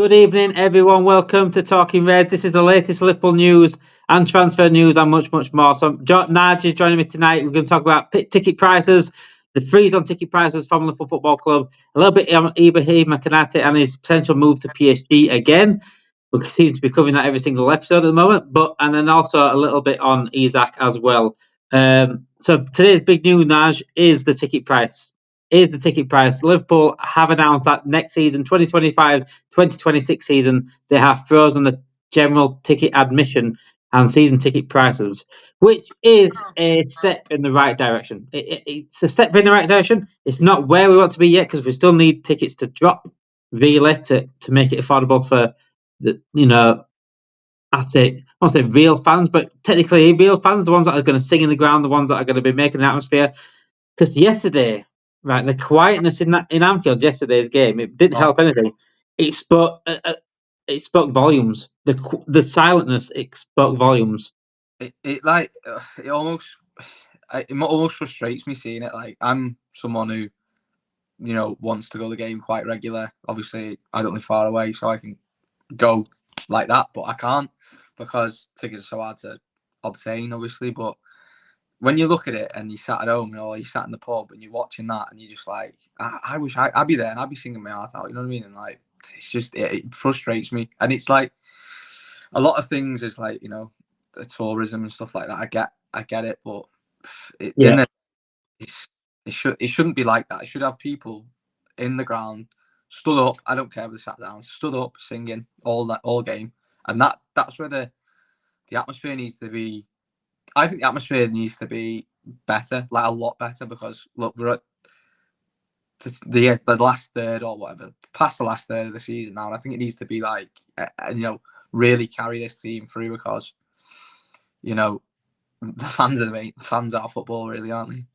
Good evening, everyone. Welcome to Talking Reds. This is the latest Liverpool news and transfer news and much, much more. So, Nige is joining me tonight. We're going to talk about ticket prices, the freeze on ticket prices from Liverpool Football Club, a little bit on Ibrahima Konate and his potential move to PSG again. We seem to be covering that every single episode at the moment, and then also a little bit on Isak as well. So today's big news, Naj, is the ticket price. Liverpool have announced that next season, 2025-2026 season, they have frozen the general ticket admission and season ticket prices, which is a step in the right direction. It's a step in the right direction. It's not where we want to be yet because we still need tickets to drop really to make it affordable for I won't say real fans, but technically real fans, the ones that are going to sing in the ground, the ones that are going to be making the atmosphere. Because yesterday, right, the quietness in Anfield, yesterday's game, it didn't help anything. It spoke volumes. The silentness, it spoke volumes. It almost frustrates me seeing it. Like, I'm someone who, wants to go to the game quite regular. Obviously, I don't live far away, so I can go like that, but I can't because tickets are so hard to obtain, obviously. But when you look at it and you sat at home, or you sat in the pub and you're watching that, and you're just like, I wish I'd be there and I'd be singing my heart out. You know what I mean? And like, it's just it frustrates me. And it's like a lot of things is like, the tourism and stuff like that. I get it, but it shouldn't be like that. It should have people in the ground, stood up. I don't care if they sat down, stood up, singing all game, and that's where the atmosphere needs to be. I think the atmosphere needs to be better, like a lot better, because look, we're at the last third or whatever, past the last third of the season now, and I think it needs to be like, really carry this team through because, the fans are football, really, aren't they?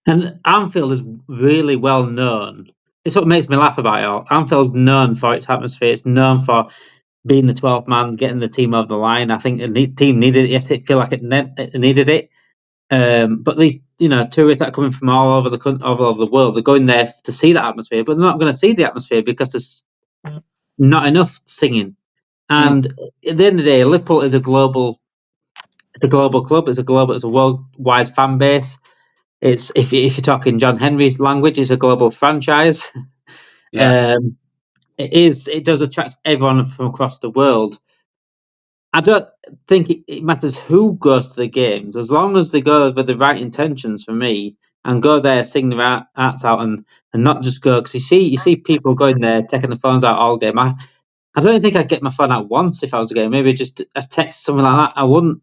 And Anfield is really well known. It's what makes me laugh about it all. Anfield's known for its atmosphere. It's known for being the 12th man, getting the team over the line. I think the team needed it. Yes, it feel like it needed it. But these, tourists that are coming from all over the world, they're going there to see that atmosphere, but they're not going to see the atmosphere because there's not enough singing. And at the end of the day, Liverpool is a global club. It's a worldwide fan base. It's if you're talking John Henry's language, it's a global franchise. Yeah. It does attract everyone from across the world. I don't think it matters who goes to the games, as long as they go with the right intentions for me and go there, sing their hearts out, and not just go because you see people going there taking the phones out all game. I don't think I'd get my phone out once if I was a game. Maybe just a text, something like that. I wouldn't.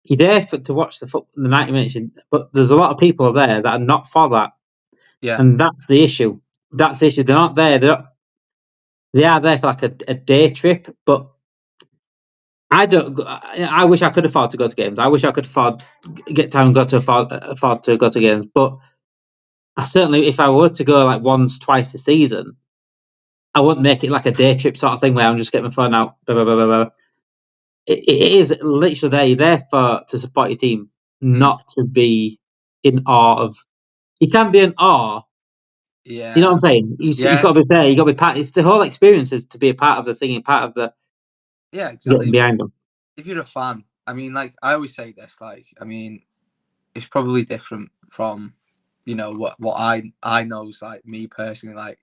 You're there to watch the 90 minutes, but there's a lot of people there that are not for that. Yeah, and that's the issue. They're not there. They are there for like a day trip, but I don't. I wish I could afford to go to games. I wish I could get time and afford to go to games. But I certainly, if I were to go like once, twice a season, I wouldn't make it like a day trip sort of thing where I'm just getting my phone out. Blah, blah, blah, blah, blah. It is literally there. You're there to support your team, not to be in awe of. You can be in awe. Yeah. You know what I'm saying? You've got to be there. You got to be part. It's the whole experience is to be a part of the singing, part of the. Yeah, exactly. Getting behind them. If you're a fan, I mean, like I always say this, like, I mean, it's probably different from, what I know is like me personally, like,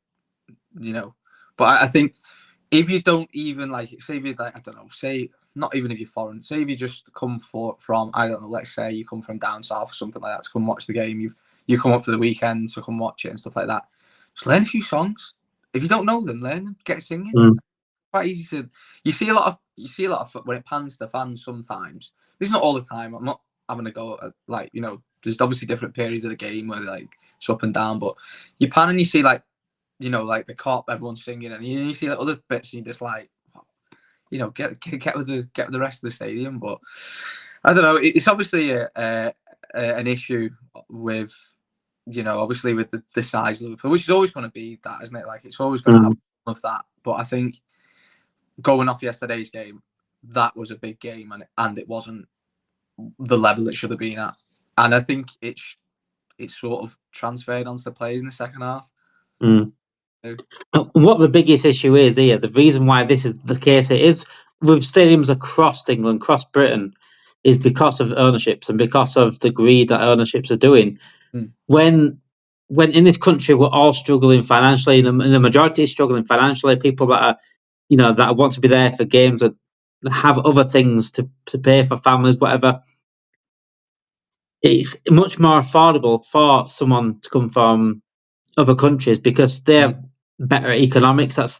but I think if you don't even like, say if you like, I don't know, say not even if you're foreign, say if you just come from, I don't know, let's say you come from down south or something like that to come watch the game, you come up for the weekend to come watch it and stuff like that. Just learn a few songs. If you don't know them, learn them. Get singing. Quite easy to. You see a lot of when it pans to fans. Sometimes this is not all the time. I'm not having a go at, like, there's obviously different periods of the game where like it's up and down, but you pan and you see like, like the cop, everyone's singing, and you see like other bits, and you just like, get with the rest of the stadium. But I don't know. It's obviously an issue with, obviously with the size of Liverpool, which is always going to be that, isn't it? Like, it's always going to have of that. But I think going off yesterday's game, that was a big game, and it wasn't the level it should have been at. And I think it's sort of transferred onto the players in the second half. What the biggest issue is here, the reason why this is the case it is with stadiums across England, across Britain, is because of ownerships and because of the greed that ownerships are doing. When in this country we're all struggling financially, and the majority is struggling financially, people that are, that want to be there for games that have other things to pay for, families, whatever. It's much more affordable for someone to come from other countries because they have better economics. That's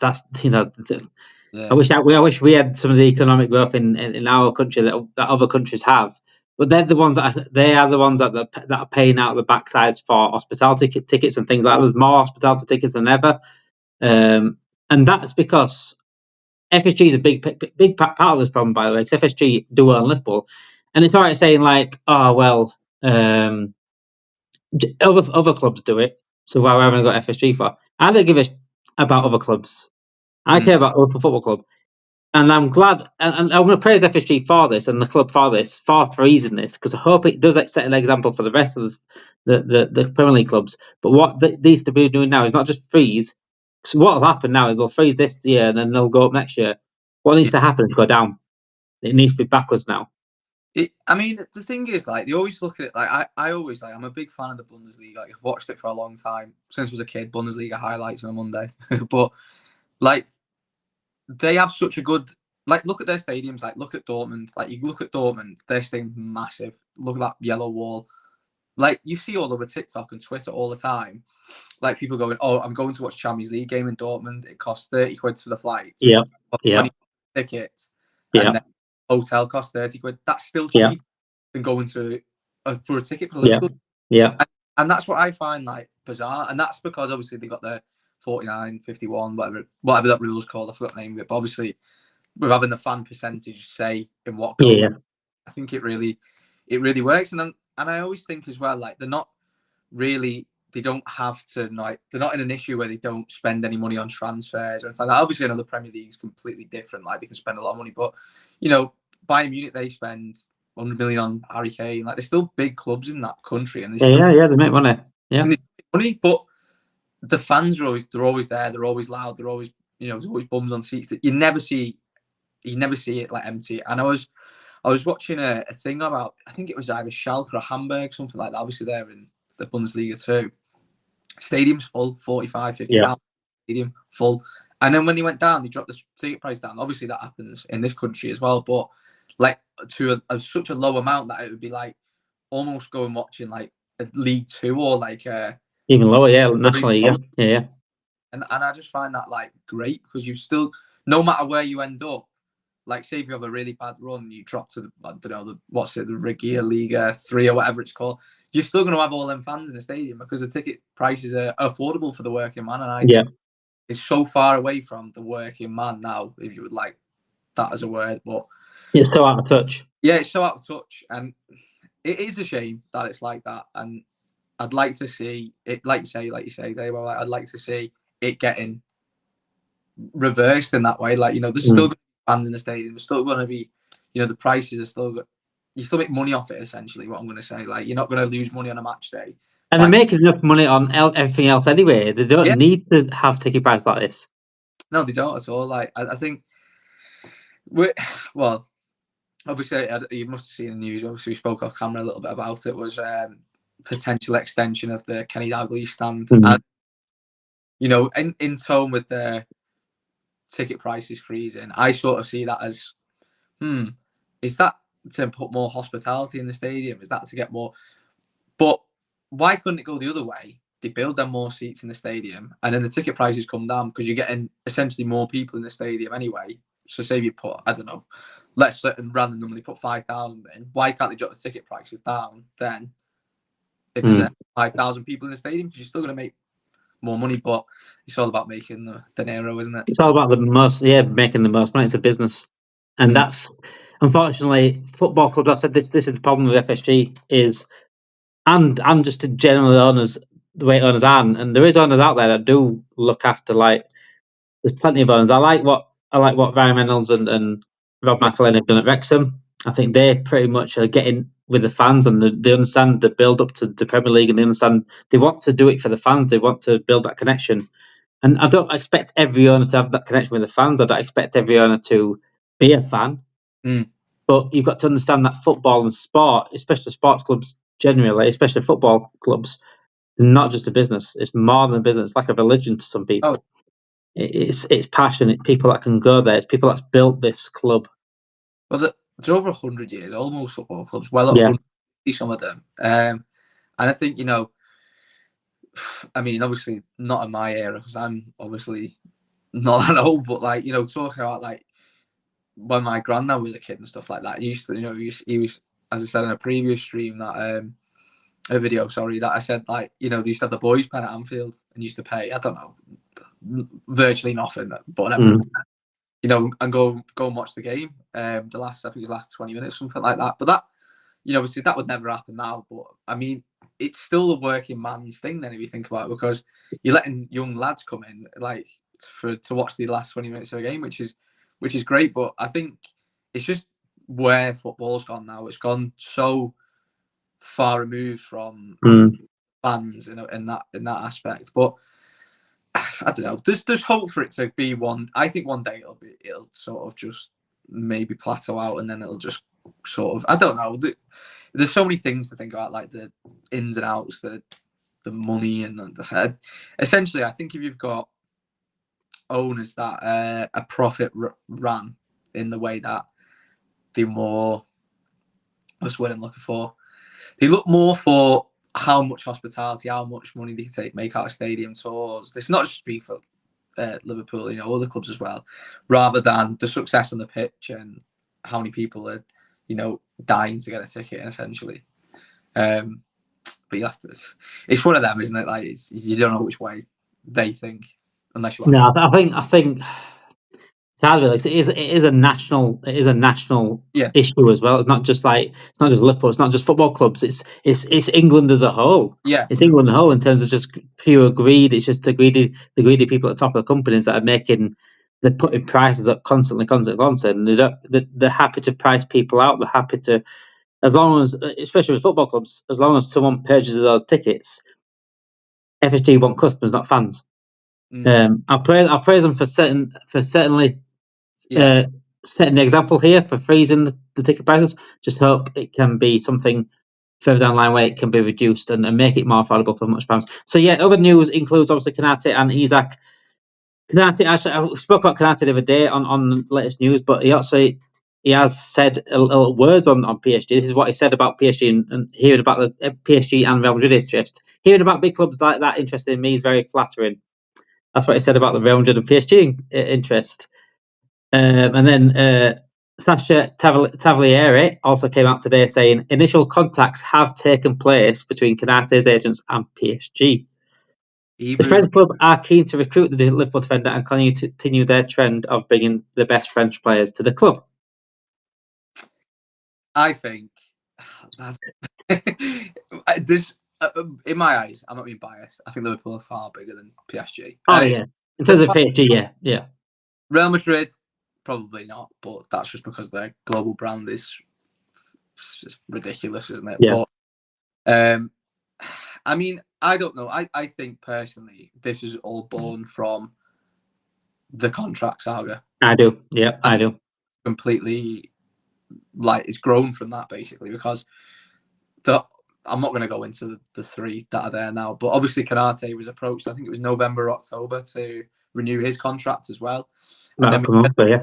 I wish we had some of the economic growth in our country that other countries have. But they're the ones that are paying out the backsides for hospitality tickets and things like that. There's more hospitality tickets than ever, and that's because FSG is a big part of this problem, by the way. Because FSG do own Liverpool, and it's all right saying like, oh well, other clubs do it, so why haven't I got FSG for? I don't give a about other clubs. I care about Liverpool Football Club. And I'm glad, and I'm going to praise FSG for this and the club for this, for freezing this, because I hope it does set an example for the rest of the Premier League clubs. But what these to be doing now is not just freeze. So what will happen now is they'll freeze this year and then they'll go up next year. What needs to happen is go down. It needs to be backwards now. I mean, the thing is, like, they always look at it like I always like. I'm a big fan of the Bundesliga. Like, I've watched it for a long time since I was a kid. Bundesliga highlights on a Monday, but like, they have such a good, like, look at their stadiums. Like, look at Dortmund. Like, you look at Dortmund, their stadium's massive. Look at that yellow wall. Like, you see all over TikTok and Twitter all the time. Like, people going, "Oh, I'm going to watch Champions League game in Dortmund. It costs 30 quid for the flights. Yeah. 20 tickets. And then hotel costs 30 quid. That's still cheap than going to for a ticket for Liverpool. And that's what I find like bizarre. And that's because obviously they got their 49, 51, whatever that rule's called. I forgot the name of it. But obviously, with having the fan percentage say in what goes, I think it really works. And I always think as well, like, they're not really. They don't have to, like, they're not in an issue where they don't spend any money on transfers or anything like that. Obviously, I know the Premier League is completely different. Like, they can spend a lot of money, but, Bayern Munich, they spend 100 million on Harry Kane. Like, there's still big clubs in that country, and they make money. Yeah, and money, but the fans are always there. They're always loud. They're always, there's always bums on seats that you never see it like empty. And I was watching a thing about, I think it was either Schalke or Hamburg, something like that. Obviously, they're in the Bundesliga too. Stadium's full, 45, 50,000 stadium full. And then when they went down, they dropped the ticket price down. Obviously, that happens in this country as well, but like to such a low amount that it would be like almost going watching like a League Two or like even lower, nationally, yeah. And I just find that like great because you still, no matter where you end up, like say if you have a really bad run, you drop to the regular Liga 3 or whatever it's called. You're still going to have all them fans in the stadium because the ticket prices are affordable for the working man. And I think it's so far away from the working man now, if you would like that as a word. But it's so out of touch. Yeah, it's so out of touch. And it is a shame that it's like that. And I'd like to see it, like you say, Dave, I'd like to see it getting reversed in that way. Like, there's still going to be fans in the stadium. There's still going to be, the prices are still good. You still make money off it, essentially, what I'm going to say. Like, you're not going to lose money on a match day. And they're making enough money on everything else anyway. They don't need to have ticket prices like this. No, they don't at all. Like, I think, obviously, you must have seen the news. Obviously, we spoke off camera a little bit about it. Was potential extension of the Kenny Dalglish stand. And, in tone with the ticket prices freezing, I sort of see that as, is that to put more hospitality in the stadium? Is that to get more? But why couldn't it go the other way? They build them more seats in the stadium, and then the ticket prices come down because you're getting essentially more people in the stadium anyway. So say you put, I don't know, let's randomly put 5,000 in. Why can't they drop the ticket prices down then? If there's 5,000 people in the stadium, because you're still going to make more money, but it's all about making the dinero, isn't it? It's all about making the most money. It's a business, and that's unfortunately football clubs. I said this is the problem with FSG is, and just generally owners, the way owners are, and there is owners out there that do look after. Like, there's plenty of owners. I like what Ryan Reynolds and Rob McElhenney have done at Wrexham. I think they pretty much are getting with the fans, and they understand the build up to the Premier League, and they understand they want to do it for the fans. They want to build that connection, And I don't expect every owner to have that connection with the fans. I don't expect every owner to be a fan. But you've got to understand that football and sport, especially sports clubs generally, especially football clubs, they're not just a business. It's more than a business. It's like a religion to some people. Oh. It's passionate people that can go there. It's people that's built this club. Well, they're over 100 years, almost football clubs, well over 150, some of them. And I think, you know, I mean, obviously not in my era because I'm obviously not that old, but like, you know, talking about like when my granddad was a kid and stuff like that, he used to, you know, he was, as I said in a previous stream, that a video, sorry, that I said, like, you know, they used to have the boys' pen at Anfield and used to pay, I don't know, virtually nothing, but whatever, you know, and go and watch the game. The last, I think it was last 20 minutes, something like that. But that, you know, obviously that would never happen now. But I mean, it's still a working man's thing then, if you think about it, because you're letting young lads come in, like, to watch the last 20 minutes of a game, which is great. But I think it's just where football's gone now. It's gone so far removed from fans in that aspect. But I don't know. There's hope for it to be one. I think one day it'll sort of just maybe plateau out, and then it'll just sort of, I don't know. There's so many things to think about, like the ins and outs, the money, and the essentially. I think if you've got owners that a profit ran in the way that they more, what's the word I'm looking for? They look more for how much hospitality, how much money they can make out of stadium tours. It's not just speak for Liverpool, you know, other clubs as well, rather than the success on the pitch and how many people are, you know, dying to get a ticket, essentially. But you have to, it's one of them, isn't it? Like, you don't know which way they think unless you ask. No, I think sadly, like, it is a national issue as well. It's not just Liverpool. It's not just football clubs. It's England as a whole. Yeah, it's England as a whole in terms of just pure greed. It's just the greedy people at the top of the companies that are they're putting prices up constantly, and they're happy to price people out. They're happy to, as long as, especially with football clubs, as long as someone purchases those tickets, FSG want customers, not fans. I'll praise them for certainly setting the example here for freezing the ticket prices. Just hope it can be something further down the line where it can be reduced and make it more affordable for much fans. So yeah, other news includes obviously Konate and Isak. Konate, actually, I spoke about Konate the other day on the latest news, but he has said a little words on PSG. This is what he said about PSG and hearing about the PSG and Real Madrid interest. Hearing about big clubs like that interested in me is very flattering. That's what he said about the Real Madrid and PSG interest. And then Sasha Tavolieri also came out today saying initial contacts have taken place between Konate's agents and PSG. The French club are keen to recruit the Liverpool defender and continue their trend of bringing the best French players to the club. I think this, in my eyes, I'm not being biased. I think Liverpool are far bigger than PSG. Oh yeah, in terms of PSG, yeah. Real Madrid, probably not, but that's just because their global brand is just ridiculous, isn't it? Yeah. But I mean, I don't know. I think personally, this is all born from the contract saga. I do. Yeah, I do. Completely, like, it's grown from that basically, because I'm not going to go into the three that are there now, but obviously Konate was approached, I think it was November, October, to renew his contract as well. And then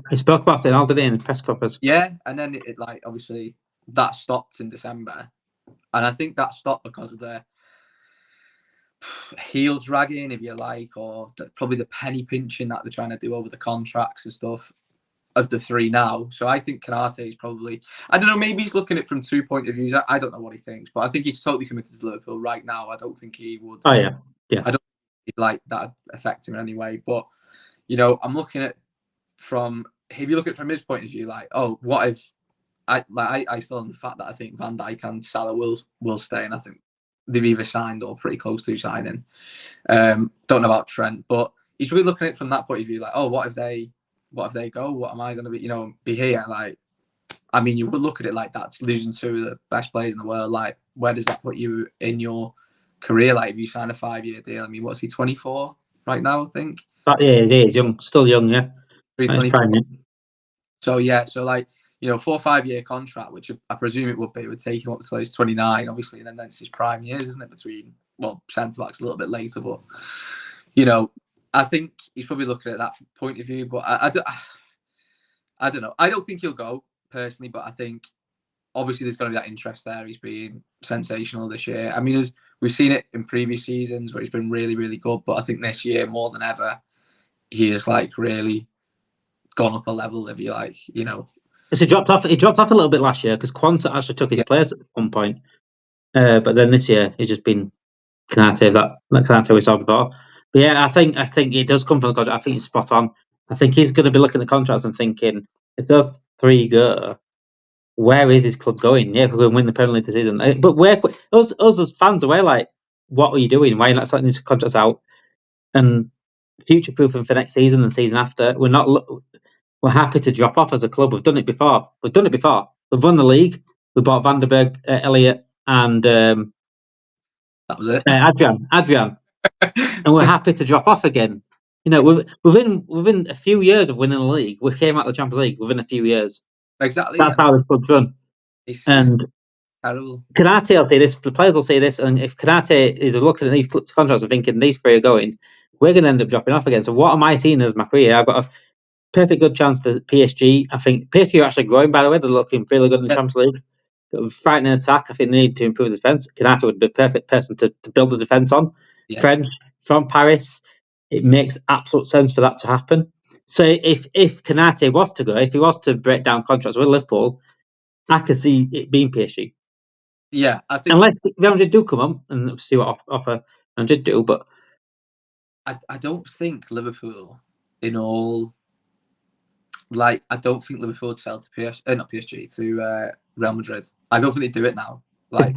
he spoke about it all day in the press conference. Yeah, and then it like, obviously that stopped in December, and I think that stopped because of the heel dragging, if you like, or probably the penny pinching that they're trying to do over the contracts and stuff of the three now. So I think Konate is probably, I don't know, maybe he's looking at it from 2 points of view. I don't know what he thinks, but I think he's totally committed to Liverpool right now. I don't think he would. Oh yeah. I don't think like that affect him in any way. But you know, I'm looking at if you look at it from his point of view, like, oh, what if I still on the fact that I think Van Dijk and Salah will stay, and I think they've either signed or pretty close to signing. Don't know about Trent, but he's really looking at it from that point of view, like, oh, what if they go? What am I going to be here? Like, I mean, you would look at it like that, losing two of the best players in the world. Like, where does that put you in your career? Like, if you sign a 5-year deal, I mean, what's he, 24 right now, I think? Yeah, he is young, still young. Yeah, that's prime. Yeah. So yeah, so like 4 or 5 year contract, which I presume it would take him up to he's 29, obviously, and then that's his prime years, isn't it? Between centre backs a little bit later, but I think he's probably looking at that point of view. But I don't know. I don't think he'll go personally, but I think obviously there's going to be that interest there. He's been sensational this year. I mean, as we've seen it in previous seasons where he's been really, really good, but I think this year more than ever, he has like really gone up a level, if you like. So he dropped off a little bit last year because Quanta actually took his place at one point. But then this year he's just been Konate, that Konate we saw before. But yeah, I think it does come from the contract. I think he's spot on. I think he's going to be looking at the contracts and thinking, if those 3 go, where is his club going? Yeah, if we're going to win the Premier League this season. But us as fans, we're like, what are you doing? Why are you not sorting these contracts out and future proofing for next season and season after? We're happy to drop off as a club. We've done it before. We've won the league. We bought Van der Berg, Elliott, and that was it. Adrian, and we're happy to drop off again. Within a few years of winning the league, we came out of the Champions League within a few years. Exactly. That's how this club's run. It's and terrible. Konate will say this. The players will say this. And if Konate is looking at these contracts and thinking these 3 are going, we're going to end up dropping off again. So what am I seeing as my career? I've got a perfect good chance to PSG. I think PSG are actually growing, by the way. They're looking really good in the Champions League. Frightening attack. I think they need to improve the defence. Konate would be a perfect person to build the defence on. Yeah. French from Paris. It makes absolute sense for that to happen. So if Konate was to go, if he was to break down contracts with Liverpool, I could see it being PSG. Yeah, I think unless Real Madrid do come on and see what offer Real Madrid do, but I don't think Liverpool in all. Like, I don't think Liverpool would sell to not PSG, to Real Madrid. I don't think they do it now. Like,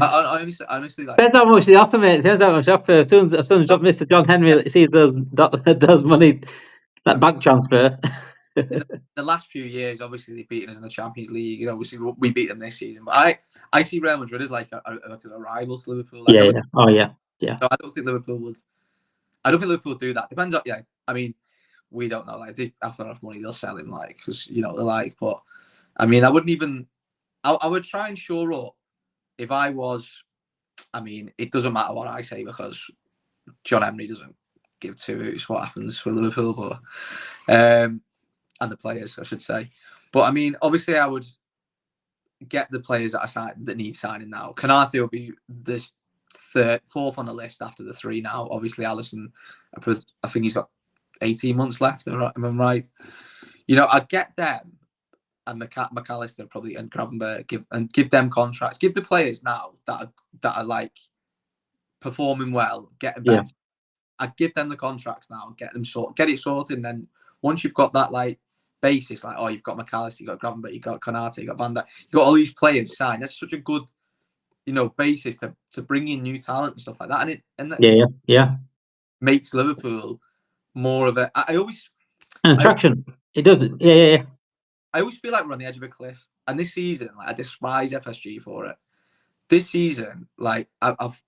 I honestly like. Depends how much they offer, mate. Depends how much they offer. As soon as Mr. John Henry sees those money, that bank transfer. In the last few years, obviously they've beaten us in the Champions League. Obviously we beat them this season, but I see Real Madrid as like a rival to Liverpool. Like, yeah. Oh yeah. So I don't think Liverpool would. I don't think Liverpool would do that. Depends on I mean, we don't know. Like, if they have enough money, they'll sell him. Like, because they're like. But I mean, I wouldn't even. I would try and shore up if I was. I mean, it doesn't matter what I say because John Henry doesn't give 2 hoots what happens for Liverpool, but and the players, I should say. But I mean, obviously, I would get the players that need signing now. Konate will be the 4th on the list after the 3 now. Obviously, Alisson, I think he's got 18 months left. Am I right? I'd get them and McAllister probably and Gravenberg give them contracts. Give the players now that are like performing well, getting better. Yeah. I'd give them the contracts now and get it sorted. And then once you've got that like basis, like you've got McAllister, you've got Gravenberg, you've got Konate, you've got Van Dijk, you've got all these players signed. That's such a good basis to bring in new talent and stuff like that. And that makes Liverpool more of a. I always an attraction. It does it. Yeah. I always feel like we're on the edge of a cliff. And this season, like, I despise FSG for it. This season, like, I've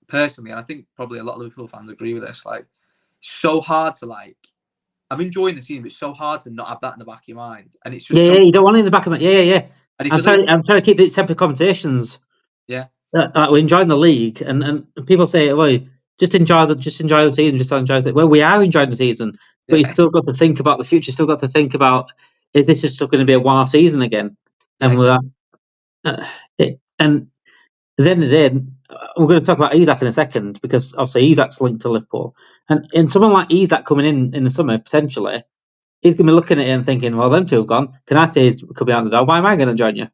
personally, and I think probably a lot of Liverpool fans agree with this, like, so hard to like. I'm enjoying the season, but it's so hard to not have that in the back of your mind. And it's just you don't want it in the back of my yeah. And I'm trying to keep it separate conversations. Yeah. We're enjoying the league, and people say, well, just enjoy the season, just enjoy it. Well, we are enjoying the season, but you've still got to think about the future. Still got to think about if this is still going to be a one-off season again. And and at the end of the day, we're going to talk about Isak in a second because obviously Isak's linked to Liverpool, and someone like Isak coming in the summer potentially, he's going to be looking at it and thinking, well, them 2 have gone. Konate could be out the door. Why am I going to join you?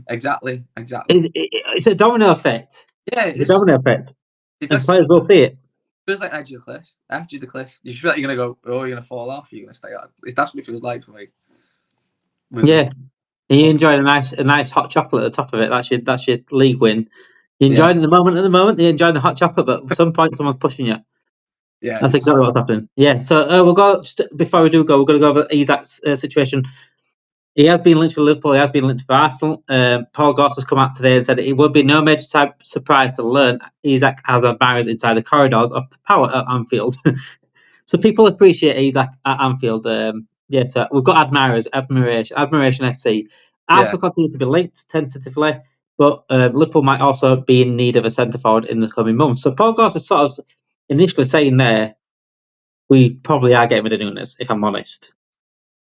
Exactly. It's a domino effect. Yeah, it's a domino effect. And players will see it. It feels like edge of the cliff. You feel like you're going to go, you're going to fall off, you're going to stay out. That's what it feels like for me. Yeah. You enjoying a nice hot chocolate at the top of it. That's your league win. You're enjoying the moment. At the moment, you're enjoying the hot chocolate, but at some point, someone's pushing you. Yeah, that's exactly what's happening. Yeah. So we'll go before we do go. We're going to go over Isak's situation. He has been linked to Liverpool. He has been linked to Arsenal. Paul Goss has come out today and said it would be no major surprise to learn Isak has admirers inside the corridors of the power at Anfield. So people appreciate Isaac at Anfield. So we've got admiration FC. Yeah. Alpha continue to be linked tentatively, but Liverpool might also be in need of a centre forward in the coming months. So Paul Goss is sort of initially saying there, we probably are getting rid of Nunes, if I'm honest.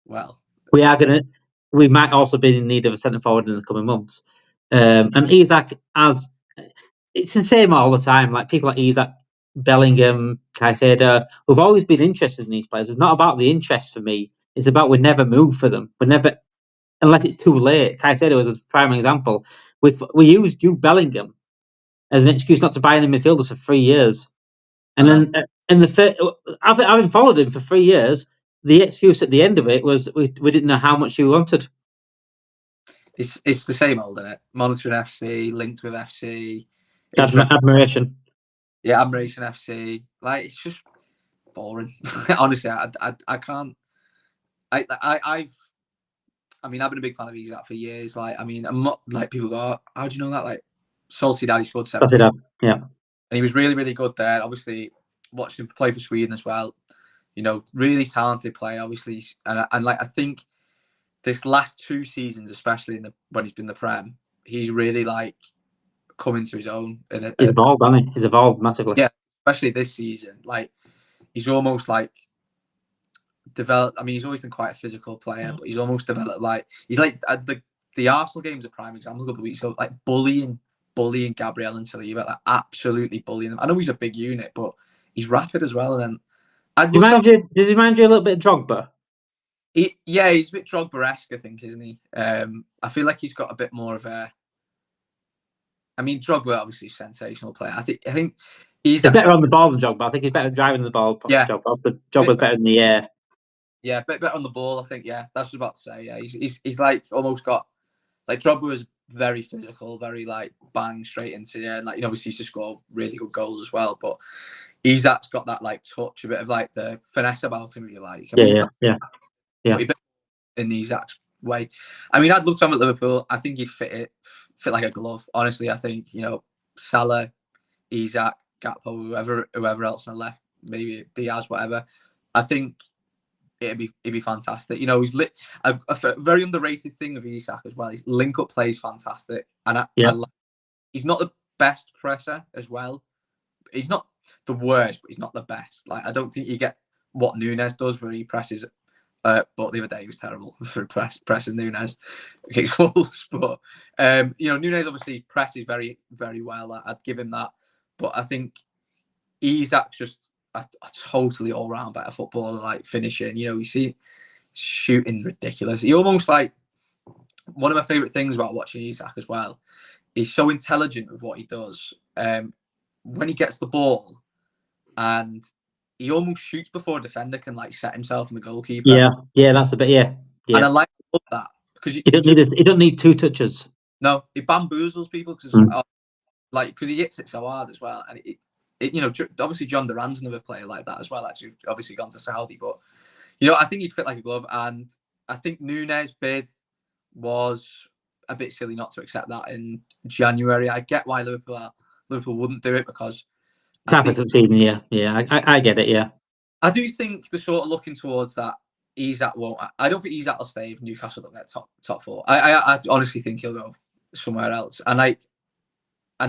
Well, We might also be in need of a centre forward in the coming months. And Isak, it's the same all the time. Like people like Isak, Bellingham, Caicedo, who've always been interested in these players. It's not about the interest for me. It's about we never move for them. We never, unless it's too late. Caicedo was a prime example. We used Jude Bellingham as an excuse not to buy any midfielders for 3 years, and then having followed him for 3 years, the excuse at the end of it was we didn't know how much he wanted. It's the same old, isn't it? Monitoring FC, linked with FC, Admiration. Yeah, admiration FC. Like it's just boring. Honestly, I can't. I mean, I've been a big fan of Isak for years. Like, I mean, I'm not like people go, how do you know that? Like, Sociedad, he scored 17. Yeah. And he was really, really good there. Obviously, watching him play for Sweden as well. You know, really talented player, obviously. And like, I think this last 2 seasons, especially when he's been in the Prem, he's really like come into his own. He's evolved, hasn't he? He's evolved massively. Yeah, especially this season. Like, he's almost like developed. I mean, he's always been quite a physical player, but he's almost developed like he's like the Arsenal game's a prime example. A couple of weeks ago, like bullying Gabriel and Saliba, like absolutely bullying him. I know he's a big unit, but he's rapid as well. And then does he remind you a little bit of Drogba? He's a bit Drogba-esque, I think, isn't he? I feel like he's got a bit more of a. I mean, Drogba obviously a sensational player. I think he's better on the ball than Drogba. I think he's better driving the ball. Yeah, Drogba's better in the air. Yeah, a bit better on the ball, I think. Yeah, that's what I was about to say. Yeah, he's like almost got like Drogba was very physical, very like bang straight into the air. And, like, obviously used to score really good goals as well. But Isak's got that like touch, a bit of like the finesse about him, if you like. Yeah. In Isak's way. I mean, I'd love to have him at Liverpool. I think he'd fit like a glove. Honestly, I think Salah, Isak, Gakpo, whoever else on the left, maybe Diaz, whatever. I think it'd be fantastic. He's a very underrated thing of Isak as well. His link up play is fantastic, and he's not the best presser as well. He's not the worst, but he's not the best. Like, I don't think you get what Nunes does, where he presses. But the other day he was terrible for pressing Nunes against Wolves. But Nunes obviously presses very, very well. I'd give him that. But I think Isak's just a totally all-round better footballer, like finishing. You see shooting ridiculous. He almost like one of my favourite things about watching Isak as well. He's so intelligent with what he does. When he gets the ball, and he almost shoots before a defender can like set himself in the goalkeeper. Yeah, that's a bit. Yeah. And I love that because he don't need 2 touches. No, it bamboozles people because he hits it so hard as well, and obviously John Duran's another player like that as well. Actually, obviously gone to Saudi, but I think he'd fit like a glove. And I think Nunes' bid was a bit silly not to accept that in January. I get why Liverpool wouldn't do it because capital season. Yeah, I get it. Yeah, I do think they're sort of looking towards that. Isak won't. I don't think Isak will stay if Newcastle don't get top 4. I honestly think he'll go somewhere else, and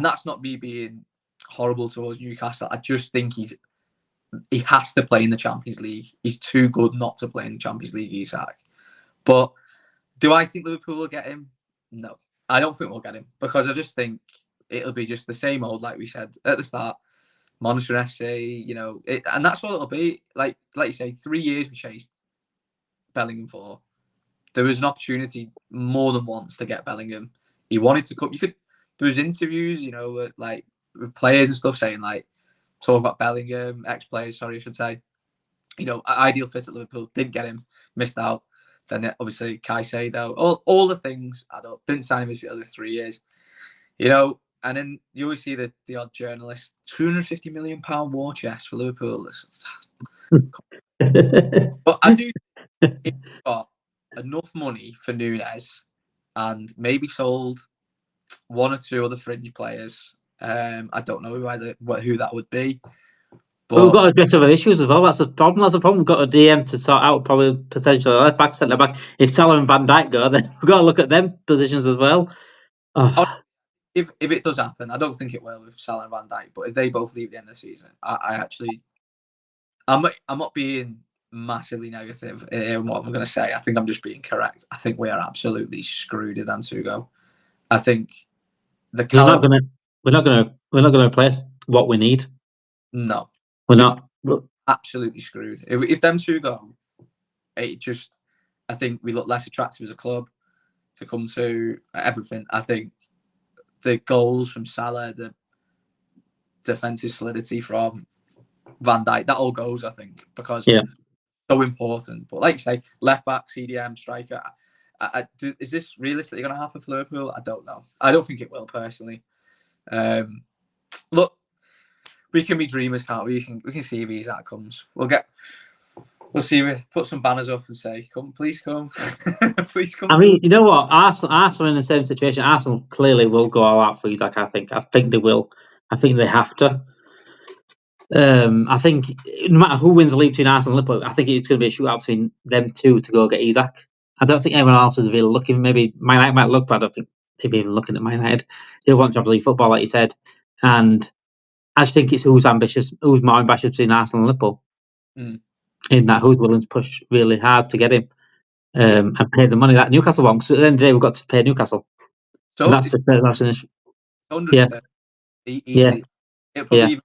that's not me being horrible towards Newcastle. I just think he has to play in the Champions League. He's too good not to play in the Champions League, Isak. But do I think Liverpool will get him? No, I don't think we'll get him because I just think it'll be just the same old, like we said at the start. Monster FC, and that's what it'll be. Like you say, 3 years we chased Bellingham for. There was an opportunity more than once to get Bellingham. He wanted to come. There was interviews, with players and stuff saying talk about Bellingham, ex-players, sorry, I should say. Ideal fit at Liverpool, didn't get him, missed out. Then obviously Caicedo, all the things add up. Didn't sign him for the other 3 years. And then you always see the odd journalist, £250 million war chest for Liverpool. But I do think he's got enough money for Nunes and maybe sold 1 or 2 other fringe players. I don't know who that would be. But we've But got to address other issues as well. That's the problem. That's the problem. We've got a DM to sort out, probably potentially left back, centre back. If Salah and Van Dijk go, then we've got to look at them positions as well. Oh. if it does happen, I don't think it will with Salah and Van Dijk. But if they both leave at the end of the season, I'm not being massively negative in what I'm going to say. I think I'm just being correct. I think we are absolutely screwed if them two go. I think we're not going to replace what we need. No, we're not. Absolutely screwed. If them two go, it just, I think we look less attractive as a club to come to everything. I think the goals from Salah, the defensive solidity from Van Dijk, that all goes, I think, because it's so important. But like you say, left back, CDM, striker. Is this realistically going to happen for Liverpool? I don't know. I don't think it will, personally. Look, we can be dreamers, can't we? We can see if Isak comes. We'll see. We put some banners up and say, "Come, please come, please come." I mean, you know what? Arsenal are in the same situation. Arsenal clearly will go all out for Isak. I think they will. I think they have to. I think no matter who wins the league between Arsenal and Liverpool, I think it's going to be a shootout between them two to go get Isak. I don't think anyone else is really looking. Maybe Man United might look, but I don't think they'll be even looking at Man United. They'll want Champions League football, like you said, and I just think it's who's more ambitious between Arsenal and Liverpool. In that, who's willing to push really hard to get him and pay the money that Newcastle wants. So at the end of the day, we've got to pay Newcastle. So that's an issue. Easy. It'll probably even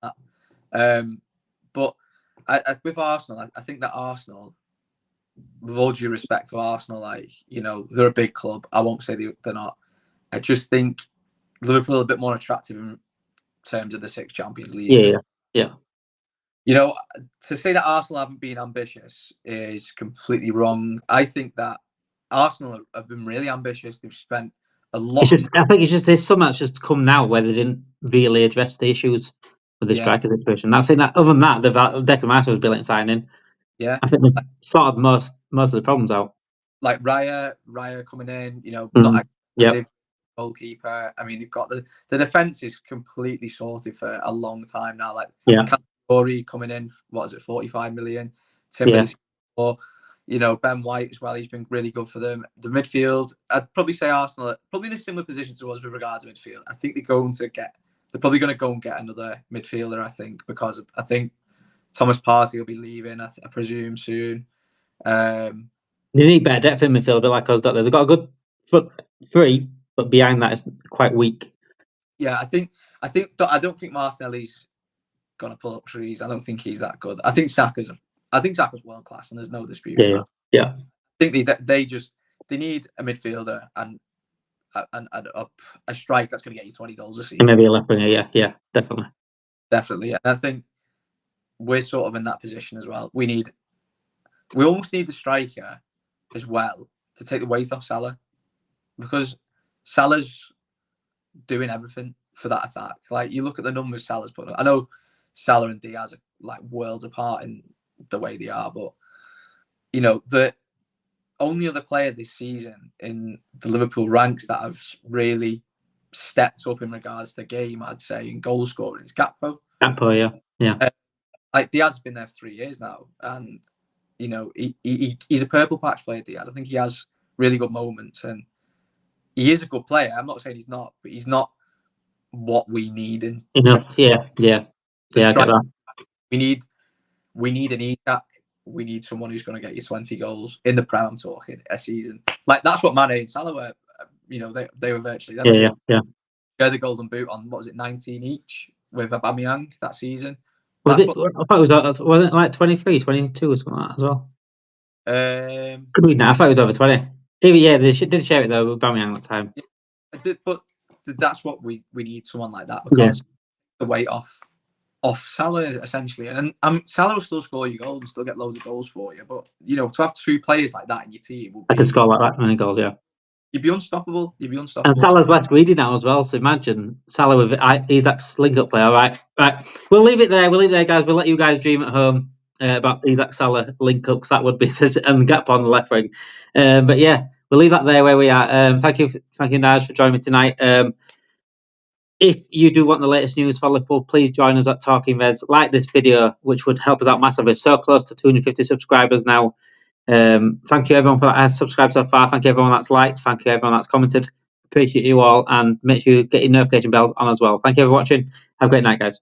that. But with Arsenal, I think that Arsenal, with all due respect to Arsenal, like, you know, they're a big club. I won't say they're not. I just think Liverpool are a bit more attractive in terms of the 6 Champions Leagues. Yeah. You know, to say that Arsenal haven't been ambitious is completely wrong. I think that Arsenal have been really ambitious. They've spent a lot. I think it's just there's some that's just come now where they didn't really address the issues with the striker situation. I think that other than that, Declan Rice was a brilliant signing. Yeah, I think they've sorted most of the problems out. Like Raya coming in, you know, not active goalkeeper. I mean, they've got the defense is completely sorted for a long time now. Like Corey coming in, what is it, 45 million? Timberlake, you know, Ben White as well. He's been really good for them. The midfield, I'd probably say Arsenal are probably in a similar position to us with regards to midfield. I think they're probably going to go and get another midfielder. I think because I think Thomas Partey will be leaving. I presume soon. They need better depth in midfield, a bit like us, don't they? They've got a good front three, but behind that it's quite weak. Yeah, I don't think Martinelli's gonna pull up trees. I don't think he's that good. I think Saka's world class, and there's no dispute with that. Yeah. I think they need a midfielder and a strike that's going to get you 20 goals a season. And maybe a left winger. Yeah, definitely. And I think we're sort of in that position as well. We almost need the striker as well to take the weight off Salah, because Salah's doing everything for that attack. Like, you look at the numbers Salah's put up. I know Salah and Diaz are like worlds apart in the way they are, but you know, the only other player this season in the Liverpool ranks that have really stepped up in regards to the game, I'd say, in goal scoring is Gakpo. Yeah. Like, Diaz has been there for 3 years now, and you know, he's a purple patch player, Diaz. I think he has really good moments, and he is a good player. I'm not saying he's not, but he's not what we need. Enough. Yeah. I get that. We need an Isak. We need someone who's going to get you 20 goals in the Prem. I'm talking a season. Like, that's what Mane and Salah were. You know, they were virtually. Yeah. They're the golden boot on, what was it, 19 each with Aubameyang that season. I thought wasn't it like 23, 22 or something like that as well? Could be now. I thought it was over 20. They did share it though with Aubameyang that time. Yeah, I did, but that's what we need, someone like that, because the weight off Salah essentially, and Salah will still score you goals and still get loads of goals for you. But you know, to have 2 players like that in your team, I can score like that many goals. Yeah, you'd be unstoppable. And Salah's less greedy now as well. So imagine Salah with Isak's link-up play. All right. We'll leave it there, guys. We'll let you guys dream at home about Isak Salah link-up, because that would be such and Gakpo on the left wing. But yeah, we'll leave that there where we are. Thank you, Naj, for joining me tonight. if you do want the latest news for Liverpool, please join us at Talking Reds. Like this video, which would help us out massively. We're so close to 250 subscribers now. Thank you everyone for that has subscribed so far. Thank you everyone that's liked. Thank you everyone that's commented. Appreciate you all, and make sure you get your notification bells on as well. Thank you for watching. Have a great night, guys.